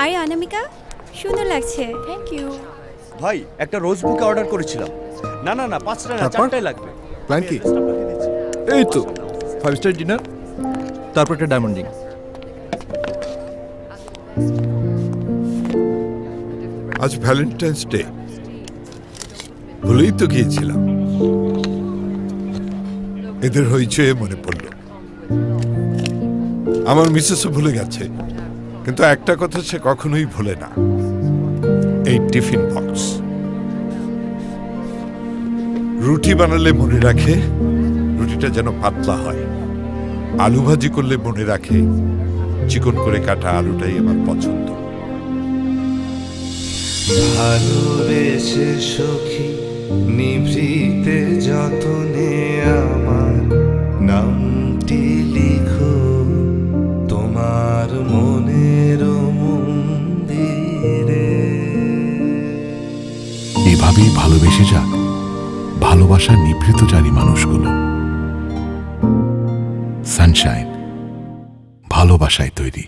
আরে অনামিকা, সুন্দর লাগছে। Thank you. ভাই একটা রোজ বুকে অর্ডার করেছিলাম। না না না, 5টা না, 4টাই লাগবে। প্ল্যান কি? এই তো 5 স্টার ডিনার, তারপর একটা ডায়মন্ড রিং। আজ ভ্যালেন্টাইন্স ডে, ভুলেই তো গিয়েছিলাম। এদের হইচয়ে মনে পড়ল। আমার মিসেসও ভুলে গেছে, কিন্তু একটা কথা সে কখনোই ভুলে না, এই টিফিন বক্স। রুটি বানালে মনে রাখে রুটিটা যেন পাতলা হয়, আলু ভাজি করলে মনে রাখে চিকন করে কাটা আলুটাই আমার পছন্দ। ভালোবেসে সখী নিভৃতে যতনে আমার নামটি লিখো তোমার মনের মন্দিরে। এভাবেই ভালোবেসে যাক ভালোবাসার নিভৃত জানি মানুষগুলো। সানশাইন, ভালোবাসায় তৈরি।